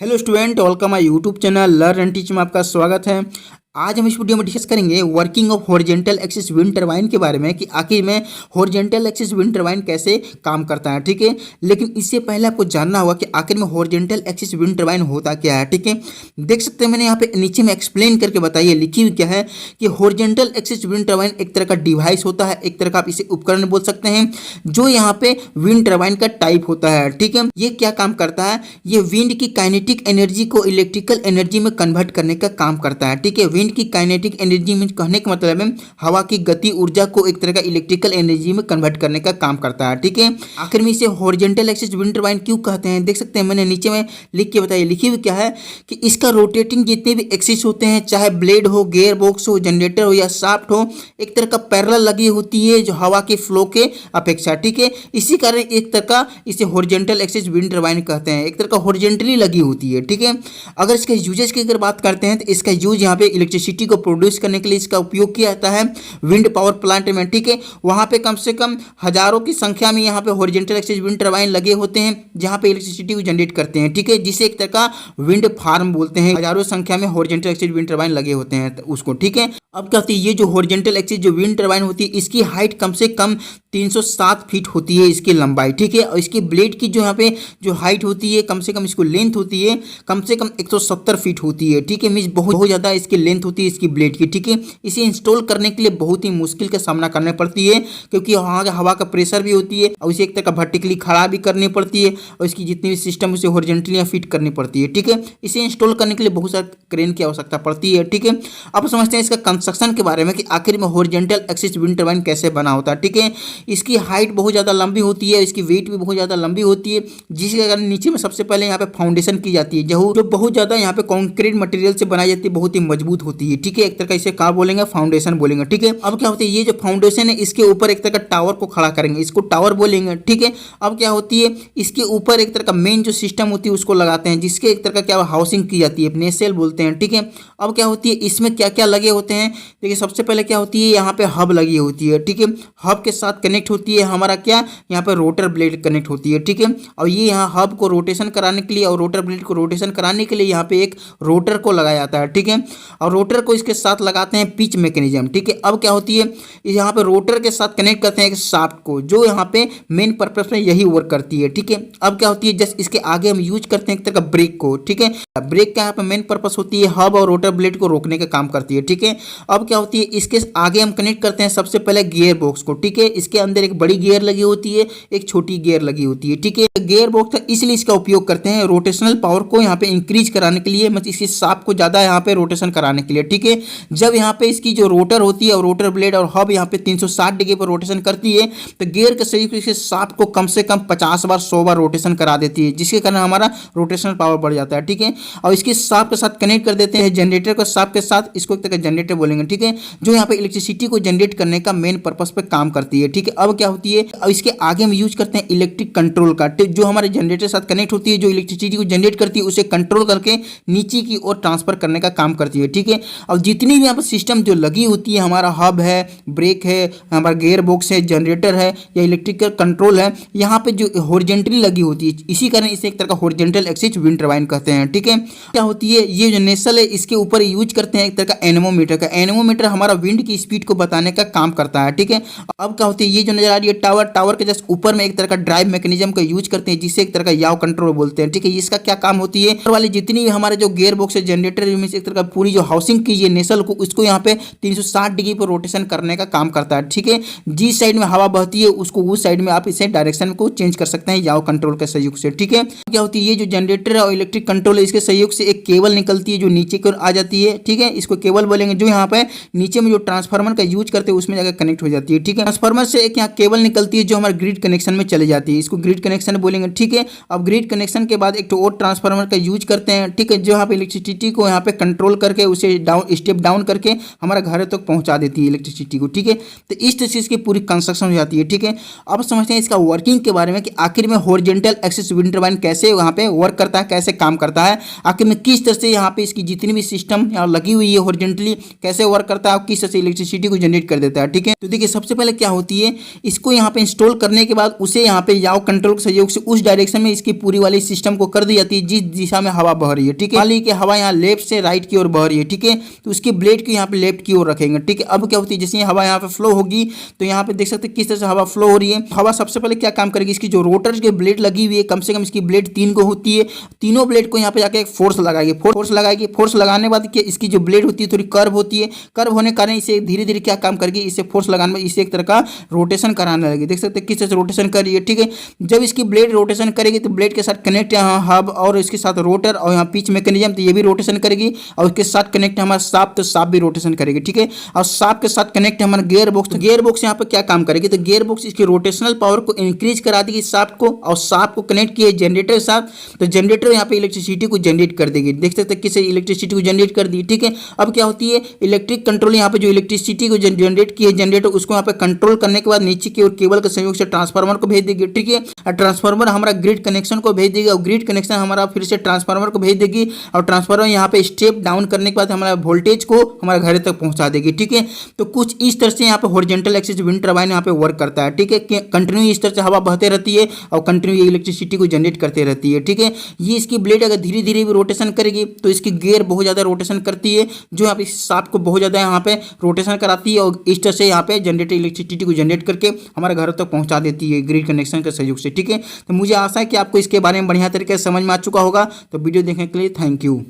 Hello student, welcome my YouTube channel learn and teach में आपका स्वागत है। आज हम इस वीडियो में डिस्कस करेंगे working of horizontal axis wind turbine के बारे में कि आखिर में हॉरिजॉन्टल एक्सिस विंड टरबाइन कैसे काम करता है। ठीक है, लेकिन इससे पहले आपको जानना होगा कि आखिर में हॉरिजॉन्टल एक्सिस विंड टरबाइन होता क्या है। ठीक है, देख सकते हैं मैंने यहाँ पे नीचे में एक्सप्लेन करके बताइए लिखी हुई क्या है कि हॉरिजॉन्टल एक्सिस विंड टरबाइन एक तरह का डिवाइस होता है, एक तरह का आप इसे उपकरण बोल सकते हैं, जो यहाँ पे विंड टरबाइन का टाइप होता है। ठीक है, ये क्या काम करता है, ये विंड की काइनेटिक एनर्जी को इलेक्ट्रिकल एनर्जी में कन्वर्ट करने का काम करता है। ठीक है, विंड की काइनेटिक एनर्जी में कहने का मतलब है हवा की गति ऊर्जा को एक तरह का इलेक्ट्रिकल एनर्जी में कन्वर्ट करने का काम करता है। ठीक है, आखिर में इसे हॉरिजॉन्टल एक्सिस विंड टरबाइन क्यों कहते हैं, देख सकते हैं मैंने नीचे में लिख के बताइए लिखी हुई क्या है कि इसका रोटेटिंग जितने भी एक्सिस होते हैं, चाहे ब्लेड हो, गियर बॉक्स हो, जनरेटर हो या शाफ्ट हो, एक तरह का पैरेलल लगी होती है जो हवा के फ्लो के अपेक्षा। ठीक है, इसी कारण एक तरह का इसे हॉरिजॉन्टल एक्सिस विंड टरबाइन कहते हैं, एक तरह का हॉरिजॉन्टली लगी होती है। ठीक है, अगर इसके यूजेस की अगर बात करते हैं तो इसका यूज यहाँ पे इलेक्ट्रिसिटी को प्रोड्यूस करने के लिए इसका उपयोग किया जाता है विंड पावर प्लांट में। ठीक है, वहाँ पे कम से कम हजारों की संख्या में यहाँ पे हॉरिजॉन्टल एक्सिस विंड टरबाइन लगे होते हैं जहाँ पे इलेक्ट्रिसिटी को जनरेट करते हैं। ठीक है, जिसे एक तरह का विंड फार्म बोलते हैं, हजारों संख्या में हॉरिजॉन्टल एक्सिस विंड टरबाइन लगे होते हैं तो उसको। ठीक है, अब क्या होती है, ये जो हॉरिजॉन्टल एक्सिस जो विंड टरबाइन होती है इसकी हाइट कम से कम 307 फीट होती है इसकी लंबाई। ठीक है, और इसकी ब्लेड की जो यहाँ पे जो हाइट होती है कम से कम इसको लेंथ होती है कम से कम 170 फीट होती है। ठीक है, मीन्स बहुत ज़्यादा इसकी लेंथ होती है इसकी ब्लेड की। ठीक है, इसे इंस्टॉल करने के लिए बहुत ही मुश्किल का सामना करना पड़ती है क्योंकि वहाँ हवा का प्रेशर भी होती है और इसे एक तरह का वर्टिकली खड़ा भी करनी पड़ती है और इसकी जितनी भी सिस्टम उसे हॉरिजॉन्टली फिट करनी पड़ती है। ठीक है, इसे इंस्टॉल करने के लिए बहुत सारे क्रेन की आवश्यकता पड़ती है। ठीक है, अब समझते हैं इसका कंस्ट्रक्शन के बारे में कि आखिर में हॉरिजॉन्टल एक्सिस विंड टरबाइन कैसे बना होता है। ठीक है, इसकी हाइट बहुत ज़्यादा लंबी होती है, इसकी वेट भी बहुत ज़्यादा लंबी होती है, जिसके कारण नीचे में सबसे पहले यहाँ पे फाउंडेशन की जाती है जो बहुत ज़्यादा यहाँ पे कॉन्क्रीट मटेरियल से बनाई जाती है, बहुत ही मजबूत होती है। ठीक है, एक तरह का इसे क्या बोलेंगे, फाउंडेशन बोलेंगे। ठीक है, अब क्या होती है, ये जो फाउंडेशन है इसके ऊपर एक तरह का टावर को खड़ा करेंगे, इसको टावर बोलेंगे। ठीक है, अब क्या होती है, इसके ऊपर एक तरह का मेन जो सिस्टम होती है उसको लगाते हैं, जिसके एक तरह का क्या हाउसिंग की जाती है, नेसेल बोलते हैं। ठीक है, अब क्या होती है, इसमें क्या क्या लगे होते हैं, देखिए सबसे पहले क्या होती है, यहाँ पे हब लगी होती है। ठीक है, हब के साथ कनेक्ट होती है हमारा क्या, यहाँ पे रोटर ब्लेड कनेक्ट होती है। ठीक है, और ये यहाँ हब को रोटेशन कराने के लिए और रोटर ब्लेड को रोटेशन कराने के लिए यहाँ पे एक रोटर को लगाया जाता है। ठीक है, और रोटर को इसके साथ लगाते हैं पिच मैकेनिज्म। ठीक है, अब क्या होती है, यहाँ पे रोटर के साथ कनेक्ट करते हैं एक शाफ्ट को जो यहाँ पे मेन पर्पस में यही वर्क करती है। ठीक है, अब क्या होती है, जस्ट इसके आगे हम यूज करते हैं एक तरह का ब्रेक को। ठीक है, ब्रेक का यहाँ पे मेन पर्पस होती है हब और रोटर ब्लेड को रोकने का काम करती है। ठीक है, अब क्या होती है, इसके आगे हम कनेक्ट करते हैं सबसे पहले गियर बॉक्स को। ठीक है, इसके अंदर एक बड़ी गियर लगी होती है, एक छोटी गियर लगी होती है। ठीक है, गियर बॉक्स इसलिए इसका उपयोग करते हैं रोटेशनल पावर को यहाँ पे इंक्रीज कराने के लिए, मतलब इसकी शाफ्ट को ज्यादा यहाँ पे रोटेशन कराने के लिए। ठीक है, जब यहाँ पे इसकी जो रोटर होती है और रोटर ब्लेड और हब यहाँ पे 360 डिग्री पर रोटेशन करती है तो गियर के सही से शाफ्ट को कम से कम 50 बार 100 बार रोटेशन करा देती है, जिसके कारण हमारा रोटेशनल पावर बढ़ जाता है। ठीक है, और इसके शाफ्ट के साथ कनेक्ट कर देते हैं जनरेटर को शाफ्ट के साथ, इसको एक तरह का जनरेटर बोलेंगे। ठीक है, जो यहाँ पे इलेक्ट्रिसिटी को जनरेट करने का मेन पर्पस पे काम करती है। ठीक है, अब क्या होती है, अब इसके आगे हम यूज करते हैं इलेक्ट्रिक कंट्रोल का, जो हमारे जनरेटर के साथ कनेक्ट होती है, जो इलेक्ट्रिसिटी को जनरेट करती है उसे कंट्रोल करके नीचे की ओर ट्रांसफर करने का काम करती है। ठीक है, अब जितनी भी यहाँ पर सिस्टम जो लगी होती है, हमारा हब है, ब्रेक है, हमारा गियर बॉक्स है, जनरेटर है या इलेक्ट्रिकल कंट्रोल है, यहाँ पे जो हॉरिजॉन्टली लगी होती है, इसी कारण इसे एक तरह का हॉरिजॉन्टल एक्सिस विंड टरबाइन कहते हैं। ठीक है, क्या होती है, ये जो नेसल है इसके ऊपर यूज करते हैं एक तरह का एनेमोमीटर का। एनेमोमीटर हमारा विंड की स्पीड को बताने का काम करता है। ठीक है, अब क्या होती है, ये जो नजर आ रही है टावर, टावर के जस्ट ऊपर में एक तरह का ड्राइव मैकेनिज्म का यूज करते हैं, जिससे एक तरह का याव कंट्रोल बोलते हैं। ठीक है, इसका क्या काम होती है, वाली जितनी भी हमारे जो गियर बॉक्स है, जनरेटर में से एक तरह का पूरी जो हाउसिंग कीजिए नेसल को, उसको यहाँ पे 360 डिग्री पर रोटेशन करने का काम करता है। ठीक है, जिस साइड में हवा बहती है उसको उस साइड में आप इसे डायरेक्शन को चेंज कर सकते हैं याव कंट्रोल के सहयोग से। ठीक है, क्या होती है, ये जो जनरेटर और इलेक्ट्रिक कंट्रोल है इसके सहयोग से एक केबल निकलती है जो नीचे की ओर आ जाती है। ठीक है, इसको केबल बोलेंगे, जो यहाँ पे नीचे में जो ट्रांसफार्मर का यूज करते हैं उसमें जाकर कनेक्ट हो जाती है। ठीक है, ट्रांसफार्मर से एक यहाँ केबल निकलती है जो हमारे ग्रिड कनेक्शन में चली जाती है, इसको ग्रिड कनेक्शन बोलेंगे। ठीक है, अब ग्रिड कनेक्शन के बाद एक और ट्रांसफार्मर का यूज करते हैं। ठीक है, जो यहाँ पे इलेक्ट्रिसिटी को यहाँ पे कंट्रोल करके उसे डाउन स्टेप डाउन करके हमारा घर तक पहुंचा देती है इलेक्ट्रिसिटी को। ठीक है, तो इस तरह से इसकी पूरी कंस्ट्रक्शन हो जाती है। ठीक है, अब समझते हैं इसका वर्किंग के बारे में कि आखिर में हॉरिजॉन्टल एक्सिस विंड टरबाइन कैसे वहाँ पे वर्क करता है, कैसे काम करता है, आखिर में किस तरह से यहाँ पे इसकी जितनी भी सिस्टम यहाँ लगी हुई है हॉरिजॉन्टली कैसे कैसे वर्क करता है और किस तरह से इलेक्ट्रिसिटी को जनरेट कर देता है। ठीक है, तो देखिए सबसे पहले क्या होती है, इसको यहाँ पे इंस्टॉल करने के बाद उसे यहाँ पे याव कंट्रोल के सहयोग से उस डायरेक्शन में इसकी पूरी वाली सिस्टम को कर दी जाती है जिस दिशा में हवा बह रही है। ठीक है, मान लीजिए कि हवा यहाँ लेफ्ट से राइट की ओर बह रही है। ठीक है, तो उसकी ब्लेड को यहाँ पे लेफ्ट की ओर रखेंगे। ठीक है, अब क्या होती है, जैसे हवा यहाँ पे फ्लो होगी तो यहाँ पे देख सकते हैं किस तरह से हवा फ्लो हो रही है। हवा सबसे पहले क्या काम करेगी, इसकी जो रोटर की ब्लेड लगी हुई है, कम से कम इसकी ब्लेड 3 को होती है, तीनों ब्लेड को यहाँ पे जाके फोर्स लगाएगी। फोर्स लगाने के बाद इसकी जो ब्लेड होती है थोड़ी कर्व होती है, कर्व होने के कारण इसे धीरे धीरे क्या काम करेगी, इसे फोर्स लगाने में इसे एक तरह का रोटेशन कराने लगेगी। देख सकते हैं किस तरह से रोटेशन कर रही है। ठीक है, जब इसकी ब्लेड रोटेशन करेगी तो ब्लेड के साथ कनेक्ट यहाँ हब और इसके साथ रोटर और यहाँ पिच मैकेनिज्म, तो ये भी रोटेशन करेगी और उसके साथ कनेक्ट हमारा शाफ्ट, तो शाफ्ट भी रोटेशन करेगी। ठीक है, और शाफ्ट के साथ कनेक्ट हमारा गियर बॉक्स, तो गियर बॉक्स यहाँ पे क्या काम करेगी, तो गियर बॉक्स इसकी रोटेशनल पावर को इंक्रीज करा देगी शाफ्ट को, और शाफ्ट को कनेक्ट किए जनरेटर के साथ, तो जनरेटर यहाँ पे इलेक्ट्रिसिटी को जनरेट कर देगी। देख सकते हैं किसे इलेक्ट्रिसिटी को जनरेट कर दी। ठीक है, अब क्या होती है, इलेक्ट्रिक कंट्रोल यहाँ पे जो इलेक्ट्रिसिटी को जनरेट की है जनरेटर, उसको यहाँ पे कंट्रोल करने के बाद नीचे की ओर केबल के सहयोग से ट्रांसफार्मर को भेज देगी। ठीक है, और ट्रांसफार्मर हमारा ग्रिड कनेक्शन को भेज देगी और ग्रिड कनेक्शन हमारा फिर से ट्रांसफार्मर को भेज देगी और ट्रांसफार्मर यहाँ पे स्टेप डाउन करने के बाद हमारा वोल्टेज को हमारे घर तक पहुंचा देगी। ठीक है, तो कुछ इस तरह से यहाँ पे हॉरिजॉन्टल एक्सिस विंड टरबाइन यहाँ पे वर्क करता है। ठीक है, कंटिन्यू इस तरह से हवा बहते रहती है और कंटिन्यू इलेक्ट्रिसिटी को जनरेट करते रहती है। ठीक है, ये इसकी ब्लेड अगर धीरे धीरे भी रोटेशन करेगी तो इसकी गियर बहुत ज़्यादा रोटेशन करती है, जो यहाँ पे शाफ्ट को बहुत ज़्यादा यहाँ पे रोटेशन कराती है और इस तरह से यहाँ पे जनरेटर इलेक्ट्रिसिटी को जनरेट करके हमारे घरों तक पहुँचा देती है ग्रिड कनेक्शन के सहयोग से। ठीक है, तो मुझे आशा है कि आपको इसके बारे में बढ़िया तरीके से समझ में आ चुका होगा। तो वीडियो देखने के लिए थैंक यू।